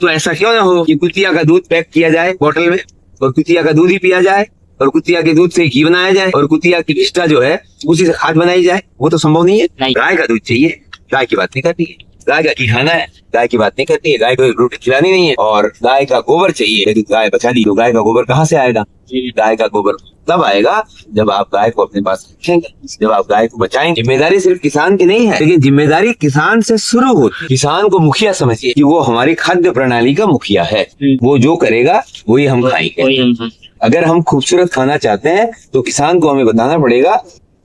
तो ऐसा क्यों ना हो कि कुतिया का दूध पैक किया जाए बोतल में और कुतिया का दूध ही पिया जाए और कुतिया के दूध से घी बनाया जाए और कुतिया की विष्ठा जो है उसी से खाद बनाई जाए। वो तो संभव नहीं है। गाय का दूध चाहिए, गाय की बात नहीं करती है। गाय का घी खाना है, गाय की बात नहीं करती है। गाय को एक रोटी खिलानी नहीं है। और गाय का गोबर चाहिए, यदि गाय बचा दी तो गाय का गोबर कहाँ से आएगा? गाय का गोबर तब आएगा जब आप गाय को अपने पास रखेंगे, जब आप गाय को बचाएंगे। जिम्मेदारी सिर्फ किसान की नहीं है, लेकिन जिम्मेदारी किसान से शुरू होती है। किसान को मुखिया समझिए कि वो हमारी खाद्य प्रणाली का मुखिया है। वो जो करेगा वही हम खाएंगे। अगर हम खूबसूरत खाना चाहते हैं तो किसान को हमें बताना पड़ेगा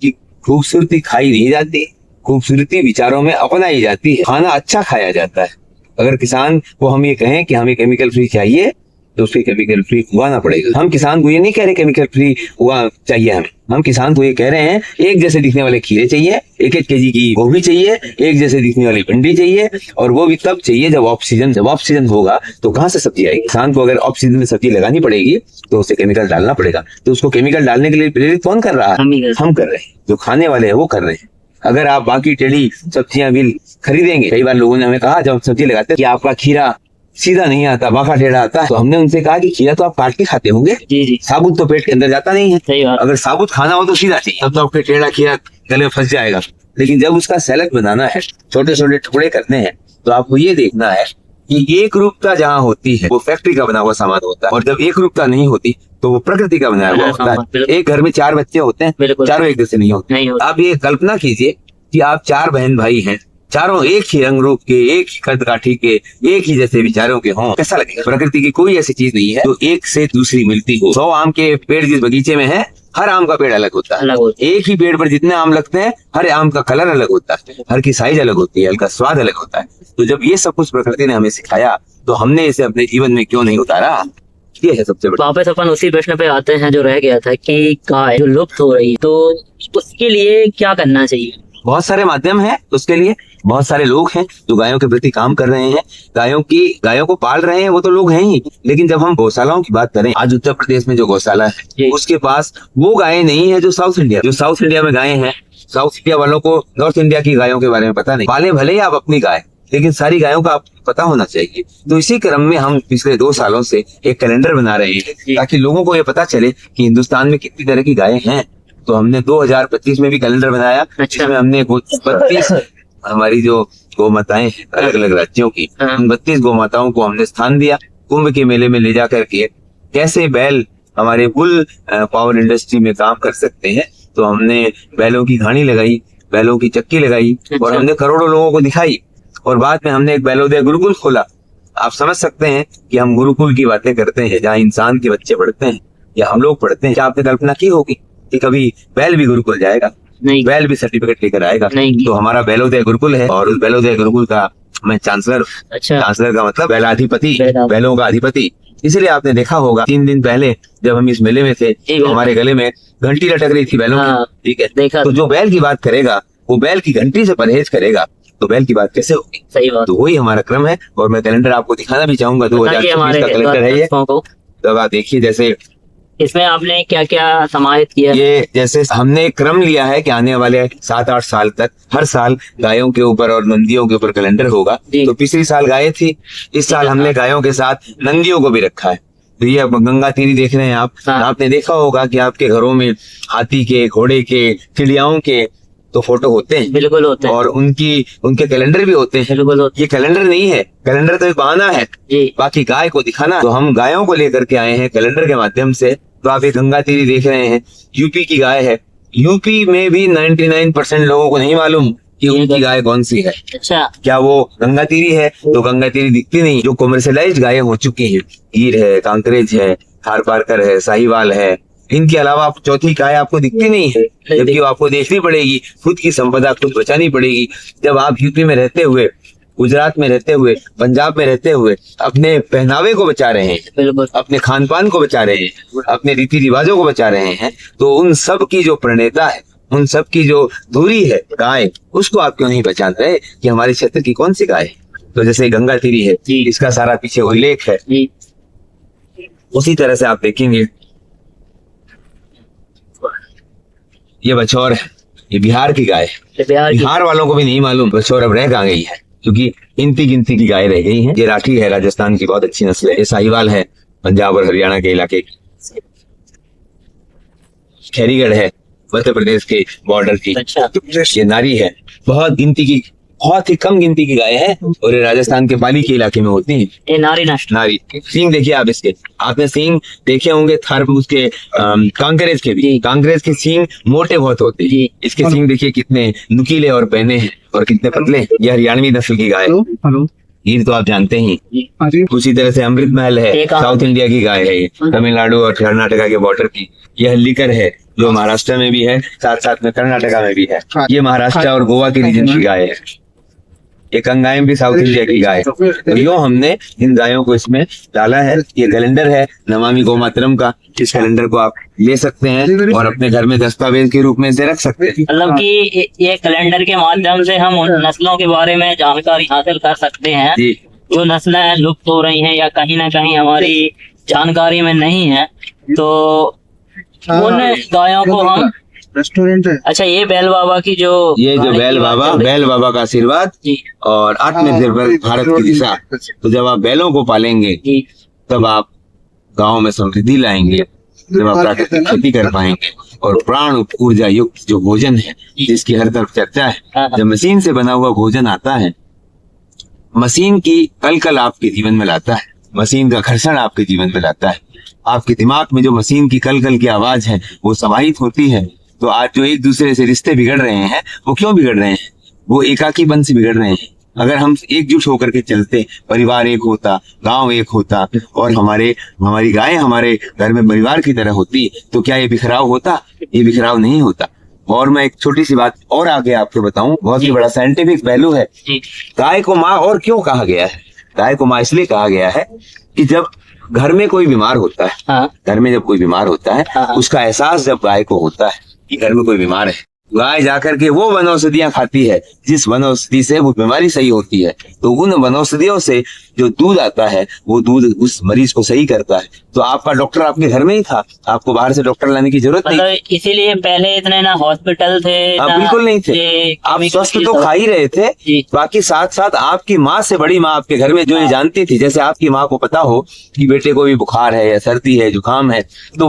कि खूबसूरती खाई नहीं जाती, खूबसूरती विचारों में अपनाई जाती है। खाना अच्छा खाया जाता है। अगर किसान को हम ये कहें कि हमें केमिकल फ्री चाहिए तो उसके केमिकल फ्री उगाना पड़ेगा। हम किसान को ये नहीं कह रहे केमिकल फ्री उगा चाहिए हमें, हम किसान को ये कह रहे हैं एक जैसे दिखने वाले खीरे चाहिए, 1-1 केजी की गोभी चाहिए, एक जैसे दिखने वाली भिंडी चाहिए। और वो भी तब चाहिए जब ऑफ सीजन होगा तो कहाँ से सब्जी आएगी? किसान को अगर ऑफ सीजन में सब्जी लगानी पड़ेगी तो उसे केमिकल डालना पड़ेगा। तो उसको केमिकल डालने के लिए प्रेरित कौन कर रहा है? हम कर रहे हैं। जो खाने वाले हैं वो कर रहे हैं। अगर आप बाकी टेढ़ी सब्जियां भी खरीदेंगे, कई बार लोगों ने हमें कहा जब हम सब्जी लगाते हैं कि आपका खीरा सीधा नहीं आता, बांका टेढ़ा आता है, तो हमने उनसे कहा कि खीरा तो आप काट के खाते होंगे, साबुत तो पेट के अंदर जाता नहीं है। अगर साबुत खाना हो तो सीधा चाहिए, तब तो आपके टेढ़ा खीरा गले में फंस जाएगा। लेकिन जब उसका सैलेड बनाना है, छोटे छोटे टुकड़े करने हैं, तो आपको ये देखना है कि एक रूपता जहाँ होती है वो फैक्ट्री का बना हुआ सामान होता है, और जब एक रूपता नहीं होती तो वो प्रकृति का बनाया हुआ होता है। एक घर में 4 बच्चे होते हैं, चारों एक जैसे नहीं होते। आप ये कल्पना कीजिए कि आप 4 बहन भाई हैं, चारों एक ही रंग रूप के, एक ही कद काठी के, एक ही जैसे विचारों के हों, कैसा लगेगा? प्रकृति की कोई ऐसी चीज नहीं है जो एक से दूसरी मिलती हो। 100 आम के पेड़ जिस बगीचे में है, हर आम का पेड़ अलग होता है। एक ही पेड़ पर जितने आम लगते हैं, हर आम का कलर अलग होता है, हर की साइज अलग होती है, हर का स्वाद अलग होता है। तो जब ये सब कुछ प्रकृति ने हमें सिखाया तो हमने इसे अपने जीवन में क्यों नहीं उतारा? ये है सबसे बड़ा। वापस अपन उसी प्रश्न पे आते हैं जो रह गया था कि गाय जो लुप्त हो रही है, तो उसके लिए क्या करना चाहिए? बहुत सारे माध्यम हैं उसके लिए, बहुत सारे लोग हैं जो गायों के प्रति काम कर रहे हैं, गायों को पाल रहे हैं, वो तो लोग हैं ही। लेकिन जब हम गौशालाओं की बात करें, आज उत्तर प्रदेश में जो गौशाला है उसके पास वो गायें नहीं है जो साउथ इंडिया में गायें हैं। साउथ इंडिया वालों को नॉर्थ इंडिया की गायों के बारे में पता नहीं। पाले भले ही आप अपनी गाय, लेकिन सारी गायों का आपको पता होना चाहिए। तो इसी क्रम में हम पिछले 2 सालों से एक कैलेंडर बना रहे हैं ताकि लोगों को ये पता चले कि हिंदुस्तान में कितनी तरह की गायें हैं। तो हमने 2025 में भी कैलेंडर बनाया, जिसमें हमने 32 हमारी जो गौ माताएं हैं अलग अलग राज्यों की, उन 32 गौ माताओं को हमने स्थान दिया। कुंभ के मेले में ले जा करके कैसे बैल हमारे कुल पावर इंडस्ट्री में काम कर सकते हैं, तो हमने बैलों की घाणी लगाई, बैलों की चक्की लगाई और हमने करोड़ों लोगों को दिखाई। और बाद में हमने एक बैलोदय गुरुकुल खोला। आप समझ सकते हैं कि हम गुरुकुल की बातें करते हैं जहाँ इंसान के बच्चे पढ़ते हैं या हम लोग पढ़ते हैं। क्या आपने कल्पना की होगी कि कभी बैल भी गुरुकुल जाएगा? नहीं। बैल भी सर्टिफिकेट लेकर आएगा? नहीं। तो हमारा बैलोदय गुरुकुल है और उस बैलोदय गुरुकुल का मैं चांसलर। चांसलर का मतलब बैलाधिपति, बैलों का अधिपति। इसलिए आपने देखा होगा 3 दिन पहले जब हम इस मेले में थे, हमारे गले में घंटी लटक रही थी बैलों की। ठीक है, तो जो बैल की बात करेगा वो बैल की घंटी से परहेज करेगा, तो बैल की बात कैसे होगी? सही बात। तो वही हमारा क्रम है। और मैं कैलेंडर आपको दिखाना भी चाहूंगा, 2024 का कैलेंडर है ये। तो आप देखिए, जैसे इसमें आपने क्या क्या समाहित किया? ये जैसे हमने एक क्रम लिया है कि आने वाले 7-8 साल तक हर साल गायों के ऊपर और नंदियों के ऊपर कैलेंडर होगा। तो पिछली साल गायें थी, इस साल हमने गायों के साथ नंदियों को भी रखा है। तो ये गंगा तीरी देख रहे हैं आप। आपने देखा होगा कि आपके घरों में हाथी के, घोड़े के, चिड़ियाओं के तो फोटो होते हैं। बिल्कुल होते हैं। और उनके कैलेंडर भी होते हैं। बिल्कुल होते हैं। ये कैलेंडर नहीं है, कैलेंडर तो एक बहाना है बाकी गाय को दिखाना। तो हम गायों को लेकर के आए हैं कैलेंडर के माध्यम से। तो आप ये गंगा तीरी देख रहे हैं, यूपी की गाय है। यूपी में भी 99% लोगों को नहीं मालूम कि उनकी गाय कौन सी है। अच्छा, क्या वो गंगा तीरी है? तो गंगा तीरी दिखती नहीं। जो कमर्शियलाइज्ड गायें हो चुकी हैं, गिर है, कांकरेज है, थारपारकर है, साहिवाल है, इनके अलावा आप चौथी गाय आपको दिखती नहीं है, जबकि आपको देखनी पड़ेगी। खुद की संपदा खुद बचानी पड़ेगी। जब आप यूपी में रहते हुए, गुजरात में रहते हुए, पंजाब में रहते हुए अपने पहनावे को बचा रहे हैं, अपने खान पान को बचा रहे हैं, अपने रीति रिवाजों को बचा रहे हैं, तो उन सब की जो प्रणेता है, उन सब की जो दूरी है गाय, उसको आप क्यों नहीं पहचान रहे कि हमारे क्षेत्र की कौन सी गाय है? तो जैसे गंगा तीरी है, इसका सारा पीछे उल्लेख है। उसी तरह से आप देखेंगे ये बछौर है, ये बिहार की गाय है। बिहार वालों को भी नहीं मालूम बछौर अब रह कहाँ गई है। क्योंकि गिनती गिनती की गाय रह गई हैं। ये राठी है, राजस्थान की बहुत अच्छी नस्ल है। ये साहिवाल है, पंजाब और हरियाणा के इलाके की। खैरीगढ़ है, मध्य प्रदेश के बॉर्डर की। अच्छा। ये नारी है, बहुत ही कम गिनती की गाय है और ये राजस्थान के पाली के इलाके में होती है। ये नारी नस्ल। नारी सींग देखिए आप इसके, आपने सींग देखे होंगे थार उसके कांकरेज के भी। जी। कांकरेज के सींग मोटे बहुत होते हैं। जी। इसके सींग देखिए कितने नुकीले और पहने हैं और कितने पतले। ये हरियाणवी नस्ल की गाय है। हेलो गिर तो आप जानते ही। जी उसी तरह से अमृत महल है, एक साउथ इंडिया की गाय है ये, तमिलनाडु और कर्नाटका के बॉर्डर की। यह हल्लीकर है जो महाराष्ट्र में भी है, साथ साथ में कर्नाटका में भी है। ये महाराष्ट्र और गोवा के रीजन की गाय है। ये कंगायम भी साउथ इंडिया की गाय है। तो यो हमने इन गायों को इसमें डाला है। ये कैलेंडर है नमामि गौ मातरम का। इस कैलेंडर को आप ले सकते हैं और अपने घर में दस्तावेज के रूप में इसे रख सकते हैं। मतलब कि ये कैलेंडर के माध्यम से हम उन नस्लों के बारे में जानकारी हासिल कर सकते हैं जी। जो नस्लें लुप्त हो रही हैं या कहीं ना कहीं हमारी जानकारी में नहीं है, तो उन गायों को हम। रेस्टोरेंट है। अच्छा, ये बैल बाबा की जो ये जो बैल बाबा का आशीर्वाद जी और आत्मनिर्भर भारत की दिशा। तो जब आप बैलों को पालेंगे जी तब आप गाँव में समृद्धि लाएंगे, जब आप प्राकृतिक खेती कर पाएंगे और प्राण ऊर्जा युक्त जो भोजन है जिसकी हर तरफ चर्चा है, जब मशीन से बना हुआ भोजन आता है, मशीन की कल आपके जीवन में लाता है, मशीन का घर्षण आपके जीवन में लाता है, आपके दिमाग में जो मशीन की कल की आवाज है वो समाहित होती है। तो आज जो एक दूसरे से रिश्ते बिगड़ रहे हैं वो क्यों बिगड़ रहे हैं? वो एकाकीपन से बिगड़ रहे हैं। अगर हम एकजुट होकर के चलते, परिवार एक होता, गांव एक होता और हमारी गाय हमारे घर में परिवार की तरह होती, तो क्या ये बिखराव होता? ये बिखराव नहीं होता। और मैं एक छोटी सी बात और आगे आपको बताऊं, बहुत ही बड़ा साइंटिफिक पहलू है। गाय को माँ और क्यों कहा गया है? गाय को माँ इसलिए कहा गया है कि जब घर में कोई बीमार होता है, हाँ। घर में जब कोई बीमार होता है, हाँ। उसका एहसास जब गाय को होता है कि घर में कोई बीमार है, गाय जाकर के वो वनौषधियां खाती है जिस वनौषधि से वो बीमारी सही होती है। तो उन वनौषधियों से जो दूध आता है वो दूध उस मरीज को सही करता है। तो आपका डॉक्टर आपके घर में ही था, आपको बाहर से डॉक्टर लाने की जरूरत नहीं। मतलब इसीलिए पहले इतने ना हॉस्पिटल थे, बिल्कुल नहीं थे। आप स्वस्थ तो खा ही रहे थे, बाकी साथ साथ आपकी माँ से बड़ी माँ आपके घर में जो ये जानती थी, जैसे आपकी माँ को पता हो कि बेटे को भी बुखार है या सर्दी है, जुकाम है, तो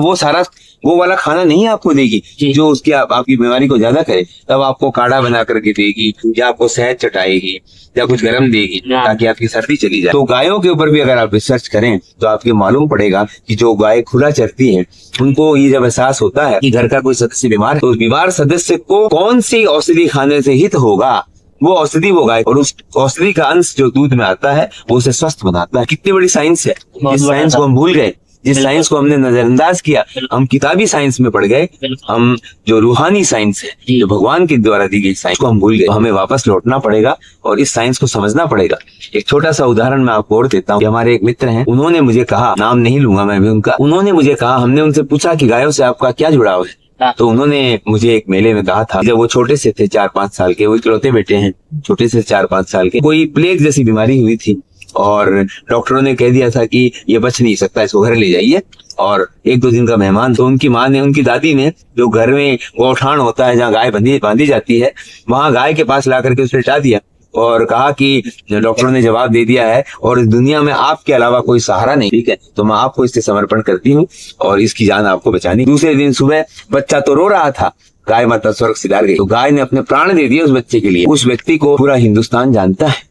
वो वाला खाना नहीं आपको देगी जो उसकी आपकी बीमारी को ज्यादा करे। तब आपको काढ़ा बना करके देगी या आपको शहद चटाएगी या कुछ गरम देगी ताकि आपकी सर्दी चली जाए। तो गायों के ऊपर भी अगर आप रिसर्च करें तो आपको मालूम पड़ेगा कि जो गाय खुला चरती है उनको ये जब एहसास होता है कि घर का कोई सदस्य बीमार है, तो उस बीमार सदस्य को कौन सी औषधि खाने से हित होगा, वो औषधि वो गाय, और उस औषधि का अंश जो दूध में आता है वो उसे स्वस्थ बनाता है। कितनी बड़ी साइंस है। इस साइंस को हम भूल गए, जिस साइंस को हमने नजरअंदाज किया, हम किताबी साइंस में पड़ गए, हम जो रूहानी साइंस है, जो भगवान के द्वारा दी गई साइंस को हम भूल गए। तो हमें वापस लौटना पड़ेगा और इस साइंस को समझना पड़ेगा। एक छोटा सा उदाहरण मैं आपको और देता हूँ। हमारे एक मित्र हैं, उन्होंने मुझे कहा, नाम नहीं लूंगा मैं भी उनका, उन्होंने मुझे कहा, हमने उनसे पूछा कि गायों से आपका क्या जुड़ाव है, तो उन्होंने मुझे एक मेले में कहा था, जब वो छोटे से थे 4-5 साल के, वो इकलौते बेटे हैं, छोटे से 4-5 साल के, कोई प्लेग जैसी बीमारी हुई थी और डॉक्टरों ने कह दिया था कि ये बच नहीं सकता, इसको घर ले जाइए। और 1-2 दिन का मेहमान, तो उनकी माँ ने, उनकी दादी ने, जो घर में गौठान होता है जहाँ गाय बांधी जाती है, वहां गाय के पास ला करके उसे लिटा दिया और कहा कि डॉक्टरों ने जवाब दे दिया है और इस दुनिया में आपके अलावा कोई सहारा नहीं, ठीक है, तो मैं आपको इससे समर्पण करती हूँ और इसकी जान आपको बचानी। दूसरे दिन सुबह बच्चा तो रो रहा था, गाय माता स्वर्ग सिधार गई, तो गाय ने अपने प्राण दे दिए उस बच्चे के लिए। उस व्यक्ति को पूरा हिंदुस्तान जानता है,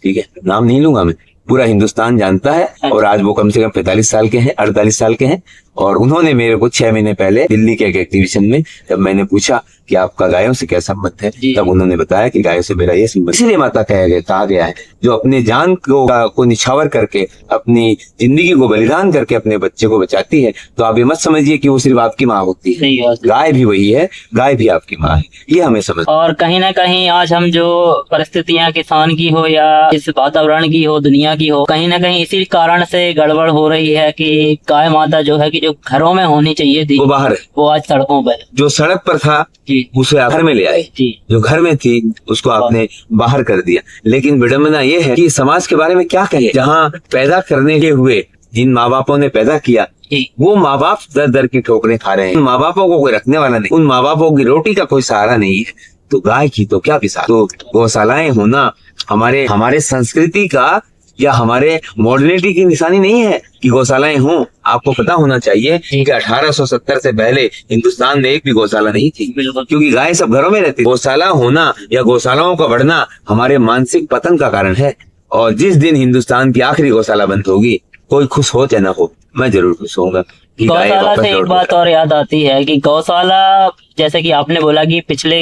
ठीक है, नाम नहीं लूंगा मैं, पूरा हिंदुस्तान जानता है। और आज वो कम से कम 45 साल के हैं, 48 साल के हैं। और उन्होंने मेरे को 6 महीने पहले दिल्ली के एक एग्जीबिशन में, जब मैंने पूछा कि आपका गायों से क्या संबंध है, तब उन्होंने बताया कि गायों से मेरा ये संबंध। इसीलिए माता कहा गया है, जो अपने जान को निछावर करके, अपनी जिंदगी को बलिदान करके अपने बच्चे को बचाती है, तो आप ये मत समझिए कि वो सिर्फ आपकी माँ होती है, गाय भी वही है, गाय भी आपकी माँ है, ये हमें समझ। और कहीं ना कहीं आज हम जो परिस्थितियां किसान की हो या इस वातावरण की हो, दुनिया की हो, कहीं ना कहीं इसी कारण से गड़बड़ हो रही है कि गाय माता जो है कि जो घरों में होनी चाहिए थी वो बाहर है, वो आज सड़कों पर। जो सड़क पर था उसे आप घर में ले आए, जो घर में थी उसको आपने बाहर कर दिया। लेकिन विडंबना ये है कि समाज के बारे में क्या कहे, जहाँ पैदा करने के हुए जिन माँ बापों ने पैदा किया, वो माँ बाप दर दर की ठोकरें खा रहे हैं। उन माँ बापों को कोई रखने वाला नहीं, उन माँ बापों की रोटी का कोई सहारा नहीं है। तो गाय की तो क्या मिसाल। तो गौशालाएं होना हमारे संस्कृति का या हमारे मॉडर्निटी की निशानी नहीं है कि गौशालाएं हों। आपको पता होना चाहिए कि 1870 से पहले हिंदुस्तान में एक भी गौशाला नहीं थी, क्योंकि गाय सब घरों में रहती। गौशाला होना या गौशालाओं का बढ़ना हमारे मानसिक पतन का कारण है। और जिस दिन हिंदुस्तान की आखिरी गौशाला बंद होगी, कोई खुश हो चाहे ना हो, मैं जरूर खुश होऊंगा। गौशाला से एक बात और याद आती है कि गौशाला, जैसे कि आपने बोला कि पिछले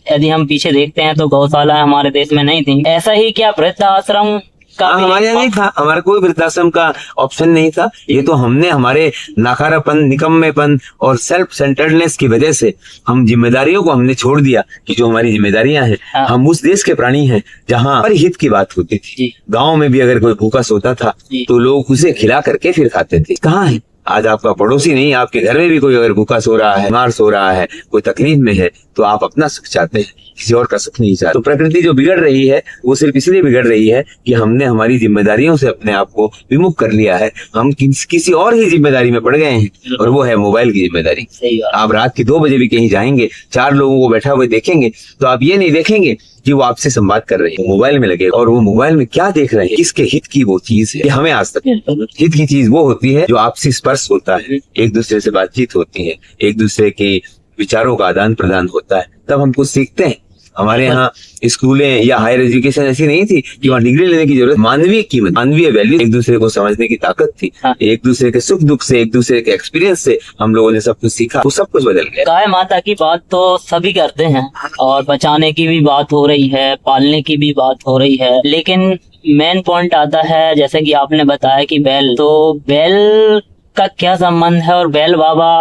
यदि हम पीछे देखते हैं तो गौशाला हमारे देश में नहीं थी। ऐसा ही क्या वृद्धाश्रम का भी हमारे यहाँ नहीं था, हमारा कोई वृद्धाश्रम का ऑप्शन नहीं था। ये तो हमने हमारे नाकारापन, निकम्मेपन और सेल्फ सेंटर्डनेस की वजह से हम जिम्मेदारियों को हमने छोड़ दिया कि जो हमारी जिम्मेदारियां हैं। हाँ। हम उस देश के प्राणी हैं जहाँ हर हित की बात होती थी। गाँव में भी अगर कोई भूखा सोता था तो लोग उसे खिला करके फिर खाते थे। कहाँ है आज आपका पड़ोसी? नहीं, आपके घर में भी कोई अगर भूखा सो रहा है, बीमार सो रहा है, कोई तकलीफ में है, तो आप अपना सुख चाहते हैं, किसी और का सुख नहीं चाहते। तो प्रकृति जो बिगड़ रही है वो सिर्फ इसलिए बिगड़ रही है कि हमने हमारी जिम्मेदारियों से अपने आप को विमुख कर लिया है। हम किसी और ही जिम्मेदारी में पड़ गए हैं, और वो है मोबाइल की जिम्मेदारी। आप रात के 2 बजे भी कहीं जाएंगे, 4 लोगों को बैठा हुए देखेंगे, तो आप ये नहीं देखेंगे कि वो आपसे संवाद कर रहे हैं, मोबाइल में लगे। और वो मोबाइल में क्या देख रहे हैं, किसके हित की वो चीज है, हमें आज तक हित की चीज वो होती है जो आपसी स्पर्श होता है, एक दूसरे से बातचीत होती है, एक दूसरे के विचारों का आदान प्रदान होता है, तब हम कुछ सीखते हैं। हमारे यहाँ स्कूलें या हायर एजुकेशन ऐसी नहीं थी कि वहाँ डिग्री लेने की जरूरत। मानवीय कीमत, मानवीय वैल्यू, एक दूसरे को समझने की ताकत थी। एक दूसरे के सुख दुख से, एक दूसरे के एक्सपीरियंस से हम लोगों ने सब कुछ सीखा। वो सब कुछ बदल गया। गाय माता की बात तो सभी करते हैं, और बचाने की भी बात हो रही है, पालने की भी बात हो रही है, लेकिन मेन पॉइंट आता है, जैसे कि आपने बताया कि बैल, तो बैल का क्या संबंध है, और बैल बाबा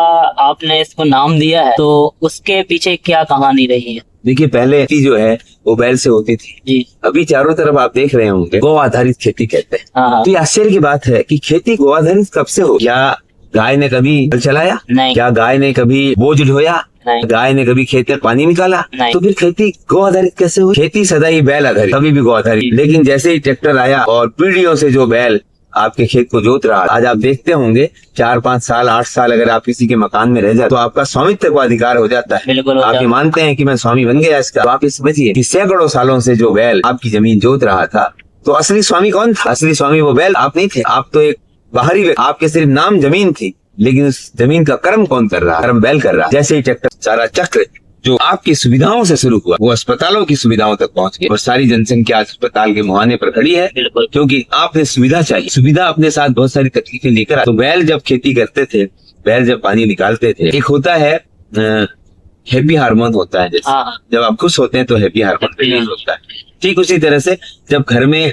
आपने इसको नाम दिया है, तो उसके पीछे क्या कहानी रही है? देखिए, पहले खेती जो है वो बैल से होती थी जी। अभी चारों तरफ आप देख रहे होंगे गौ आधारित खेती कहते हैं। हाँ। तो ये आश्चर्य की बात है कि खेती गौ आधारित कब से हो? क्या गाय ने कभी हल चलाया? नहीं। क्या गाय ने कभी बोझ ढोया? नहीं। गाय ने कभी खेत में पानी निकाला? नहीं। तो फिर खेती गौ आधारित कैसे हुई? खेती सदा ही बैल आधारित, कभी भी गौ आधारित। लेकिन जैसे ही ट्रैक्टर आया और पीढ़ियों से जो बैल आपके खेत को जोत रहा, आज आप देखते होंगे 4-5 साल 8 साल अगर आप किसी के मकान में रह जाते तो आपका स्वामित्व का अधिकार हो जाता है। आप ये मानते हैं कि मैं स्वामी बन गया इसका। तो आप इस समझिए कि सैकड़ों सालों से जो बैल आपकी जमीन जोत रहा था, तो असली स्वामी कौन था? असली स्वामी वो बैल आप नहीं थे। आप तो एक बाहरी, आपके सिर्फ नाम जमीन थी, लेकिन उस जमीन का कर्म कौन कर रहा? कर्म बैल कर रहा। जैसे ही ट्रैक्टर सारा चक्र जो आपकी सुविधाओं से शुरू हुआ वो अस्पतालों की सुविधाओं तक पहुंच गया, और सारी जनसंख्या अस्पताल के मुहाने पर खड़ी है, क्योंकि आपने सुविधा चाहिए। सुविधा अपने साथ बहुत सारी तकलीफें लेकर आए। तो बैल जब खेती करते थे, बैल जब पानी निकालते थे, एक होता है हैप्पी हार्मोन होता है, जैसे जब आप खुश होते हैं तो हैप्पी हार्मोन रिलीज होता है। ठीक उसी तरह से जब घर में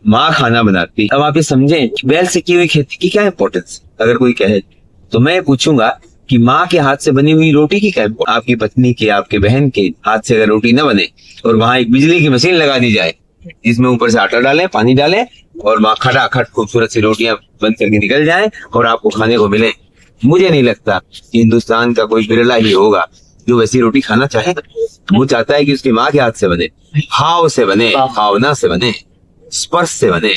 माँ खाना बनाती, अब आप ये समझें बैल से की हुई खेती की क्या इंपॉर्टेंस। अगर कोई कहे तो मैं पूछूंगा कि माँ के हाथ से बनी हुई रोटी की क्या? आपकी पत्नी के, आपके बहन के हाथ से अगर रोटी न बने और वहां एक बिजली की मशीन लगा दी जाए, जिसमें ऊपर से आटा डालें, पानी डालें, और वहां खटाखट खूबसूरत सी रोटियां बंद करके निकल जाएं और आपको खाने को मिले, मुझे नहीं लगता कि हिंदुस्तान का कोई बिरला ही होगा जो वैसी रोटी खाना चाहेगा। वो चाहता है कि उसकी माँ के हाथ से बने, भाव से बने, भावना से बने, स्पर्श से बने,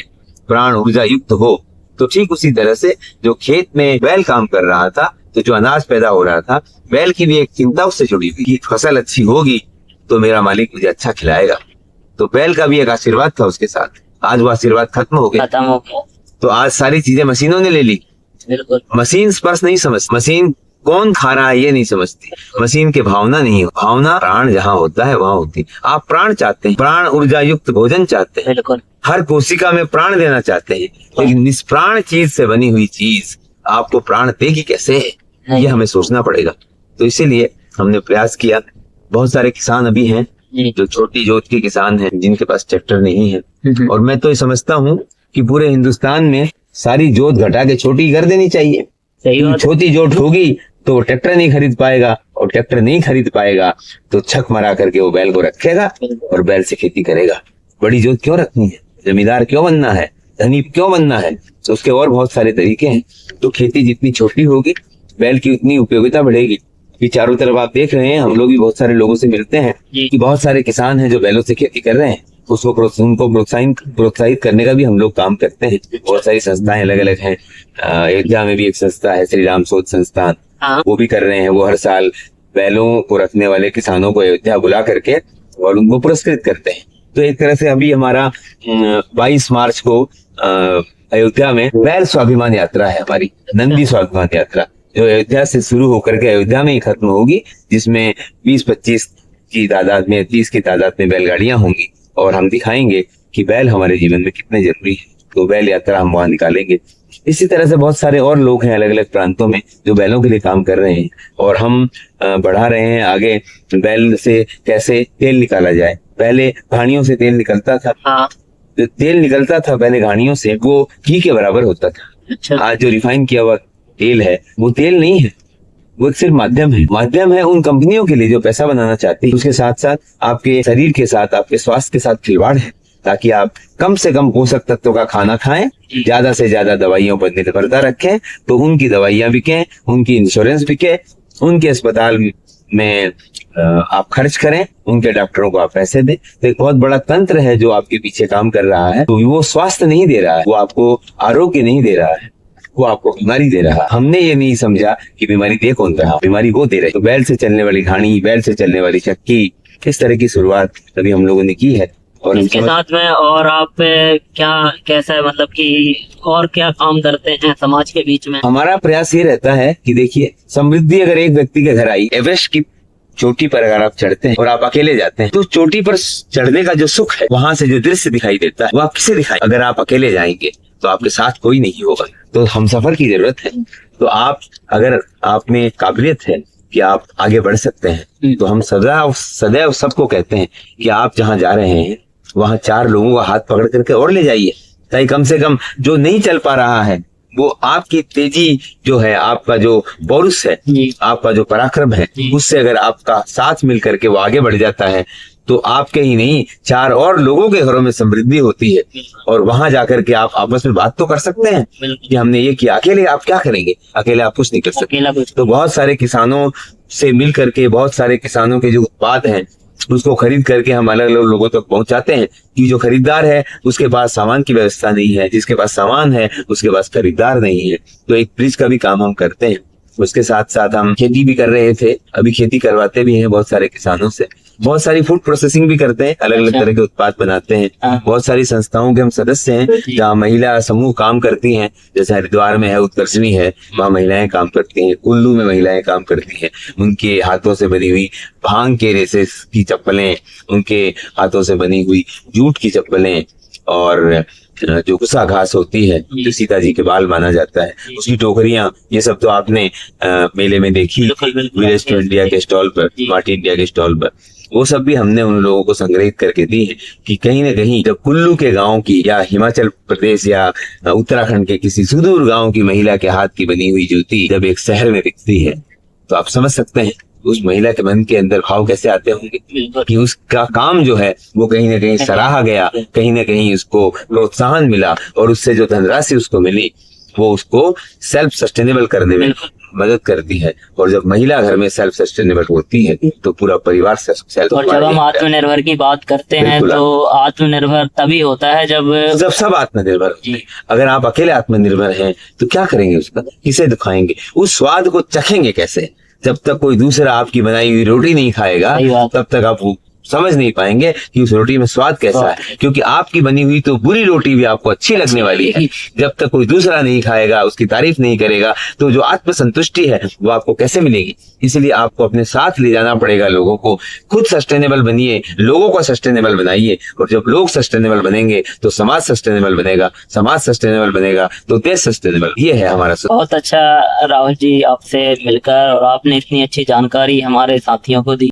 प्राण ऊर्जा युक्त हो। तो ठीक उसी तरह से जो खेत में बैल काम कर रहा था, तो जो अनाज पैदा हो रहा था, बैल की भी एक चिंता उससे जुड़ी हुई कि फसल अच्छी होगी तो मेरा मालिक मुझे अच्छा खिलाएगा। तो बैल का भी एक आशीर्वाद था उसके साथ। आज वो आशीर्वाद खत्म हो गया। तो आज सारी चीजें मशीनों ने ले ली। मशीन स्पर्श नहीं समझती, मशीन कौन खा रहा है ये नहीं समझती, मशीन के भावना नहीं हो। भावना, प्राण जहाँ होता है वहाँ होती। आप प्राण चाहते हैं, प्राण ऊर्जा युक्त भोजन चाहते हैं, हर कोशिका में प्राण देना चाहते हैं, लेकिन निष्प्राण चीज से बनी हुई चीज आपको प्राण देगी कैसे है, ये हमें सोचना पड़ेगा। तो इसीलिए हमने प्रयास किया। बहुत सारे किसान अभी हैं जो छोटी जोत के किसान हैं, जिनके पास ट्रैक्टर नहीं है, और मैं तो ये समझता हूँ कि पूरे हिंदुस्तान में सारी जोत घटा के छोटी कर देनी चाहिए। छोटी जोत होगी तो वो ट्रैक्टर नहीं खरीद पाएगा, और ट्रैक्टर नहीं खरीद पाएगा तो छक मरा करके वो बैल को रखेगा और बैल से खेती करेगा। बड़ी जोत क्यों रखनी है? जमींदार क्यों बनना है? धनी क्यों बनना है? तो उसके और बहुत सारे तरीके हैं। तो खेती जितनी छोटी होगी, बैल की उतनी उपयोगिता बढ़ेगी। कि चारों तरफ आप देख रहे हैं, हम लोग भी बहुत सारे लोगों से मिलते हैं कि बहुत सारे किसान हैं जो बैलों से खेती कर रहे हैं। उनको प्रोत्साहित करने का भी हम लोग काम करते हैं। बहुत सारी संस्थाएं अलग अलग हैं। अयोध्या में भी एक संस्था है, श्री राम शोध संस्थान, वो भी कर रहे हैं। वो हर साल बैलों को रखने वाले किसानों को अयोध्या बुला करके और उनको पुरस्कृत करते हैं। तो एक तरह से अभी हमारा 22 मार्च को अयोध्या में बैल स्वाभिमान यात्रा है, हमारी नंदी स्वाभिमान यात्रा, जो अयोध्या से शुरू होकर के अयोध्या में ही खत्म होगी, जिसमें 20-25 की तादाद में, 30 की तादाद में बैलगाड़ियां होंगी और हम दिखाएंगे कि बैल हमारे जीवन में कितने जरूरी है। तो बैल यात्रा हम वहां निकालेंगे। इसी तरह से बहुत सारे और लोग हैं अलग अलग प्रांतों में जो बैलों के लिए काम कर रहे हैं और हम बढ़ा रहे हैं आगे बैल से कैसे तेल निकाला जाए। पहले घाड़ियों से तेल निकलता था, जो तेल निकलता था पहले घाड़ियों से, वो घी के बराबर होता था। अच्छा। आज जो रिफाइन किया हुआ तेल है वो तेल नहीं है, वो सिर्फ माध्यम है उन कंपनियों के लिए जो पैसा बनाना चाहती है। उसके साथ साथ आपके शरीर के साथ, आपके स्वास्थ्य के साथ खिलवाड़ है, ताकि आप कम से कम पोषक तत्वों का खाना खाएं, ज्यादा से ज्यादा दवाइयों पर निर्भरता रखें, तो उनकी दवाइयां बिकें, उनकी इंश्योरेंस बिके, उनके अस्पताल में आप खर्च करें, उनके डॉक्टरों को आप पैसे दें। तो एक बहुत बड़ा तंत्र है जो आपके पीछे काम कर रहा है। तो वो स्वास्थ्य नहीं दे रहा है, वो आपको आरोग्य नहीं दे रहा है, वो आपको बीमारी दे रहा है। हमने ये नहीं समझा कि बीमारी दे कौन रहा, बीमारी वो दे रही। तो बैल से चलने वाली घानी, बैल से चलने वाली चक्की, इस तरह की शुरुआत अभी हम लोगों ने की है। और इसके साथ में और आप क्या कैसा मतलब कि और क्या काम करते हैं समाज के बीच में? हमारा प्रयास ये रहता है कि देखिए, समृद्धि अगर एक व्यक्ति के घर आई, एवरेस्ट की चोटी पर अगर आप चढ़ते हैं और आप अकेले जाते हैं, तो चोटी पर चढ़ने का जो सुख है, वहां से जो दृश्य दिखाई देता है, वो आप किसे दिखाई? अगर आप अकेले जाएंगे तो आपके साथ कोई नहीं होगा, तो हम सफर की जरूरत है। तो आप अगर आप में काबिलियत है कि आप आगे बढ़ सकते हैं, तो हम सदैव सबको कहते हैं कि आप जहां जा रहे हैं वहां 4 लोगों का हाथ पकड़ करके और ले जाइए, ताकि कम से कम जो नहीं चल पा रहा है, वो आपकी तेजी जो है, आपका जो पौरुष है, आपका जो पराक्रम है, उससे अगर आपका साथ मिल करके वो आगे बढ़ जाता है, तो आपके ही नहीं 4 और लोगों के घरों में समृद्धि होती है। और वहां जाकर के आप आपस में बात तो कर सकते हैं कि हमने ये किया। अकेले आप क्या करेंगे? अकेले आप कुछ नहीं कर सकते। तो बहुत सारे किसानों से मिल करके, बहुत सारे किसानों के जो उत्पाद हैं उसको खरीद करके हम अलग अलग लोगों तक पहुंचाते हैं, कि जो खरीदार है उसके पास सामान की व्यवस्था नहीं है, जिसके पास सामान है उसके पास खरीदार नहीं है। तो एक ब्रिज का भी काम हम करते हैं। उसके साथ साथ हम खेती भी कर रहे थे, अभी खेती करवाते भी हैं बहुत सारे किसानों से। बहुत सारी फूड प्रोसेसिंग भी करते हैं, अलग अलग तरह के उत्पाद बनाते हैं। बहुत सारी संस्थाओं के हम सदस्य हैं जहाँ महिला समूह काम करती हैं, जैसे हरिद्वार में है, उत्कर्षणी है, वहाँ महिलाएं काम करती हैं। कुल्लू में महिलाएं काम करती हैं, उनके हाथों से बनी हुई भांग के रेसेस की चप्पलें, उनके हाथों से बनी हुई जूट की चप्पलें, और जो गुस्सा घास होती है जो सीता जी के बाल माना जाता है, उसकी टोकरियां, ये सब तो आपने मेले में देखी, विलेज टू इंडिया के स्टॉल पर, स्मार्ट इंडिया के स्टॉल पर। वो सब भी हमने उन लोगों को संग्रहित करके दी है कि कहीं ना कहीं जब कुल्लू के गांव की, या हिमाचल प्रदेश या उत्तराखंड के किसी सुदूर गांव की महिला के हाथ की बनी हुई जूती जब एक शहर में बिकती है, तो आप समझ सकते हैं उस महिला के मन के अंदर भाव कैसे आते होंगे कि उसका काम जो है वो कहीं ना कहीं सराहा गया, कहीं ना कहीं उसको प्रोत्साहन मिला, और उससे जो धनराशि उसको मिली वो उसको सेल्फ सस्टेनेबल करने में मदद करती है। और जब महिला घर में सेल्फ सस्टेनेबल होती है तो पूरा परिवार सेल्फ। और जब हम आत्मनिर्भर की बात करते हैं तो आत्मनिर्भर तभी होता है जब सब आत्मनिर्भर होते हैं। अगर आप अकेले आत्मनिर्भर हैं तो क्या करेंगे? उसका किसे दिखाएंगे? उस स्वाद को चखेंगे कैसे? जब तक कोई दूसरा आपकी बनाई हुई रोटी नहीं खाएगा तब तक आप वो समझ नहीं पाएंगे कि उस रोटी में स्वाद कैसा है, क्योंकि आपकी बनी हुई तो बुरी रोटी भी आपको अच्छी लगने वाली है। जब तक कोई दूसरा नहीं खाएगा, उसकी तारीफ नहीं करेगा, तो जो आत्मसंतुष्टि है वो आपको कैसे मिलेगी? इसलिए आपको अपने साथ ले जाना पड़ेगा लोगों को। खुद सस्टेनेबल बनिए, लोगों को सस्टेनेबल बनाइए, और जब लोग सस्टेनेबल बनेंगे तो समाज सस्टेनेबल बनेगा, समाज सस्टेनेबल बनेगा तो देश सस्टेनेबल। ये है हमारा। बहुत अच्छा राहुल जी आपसे मिलकर, और आपने इतनी अच्छी जानकारी हमारे साथियों को दी।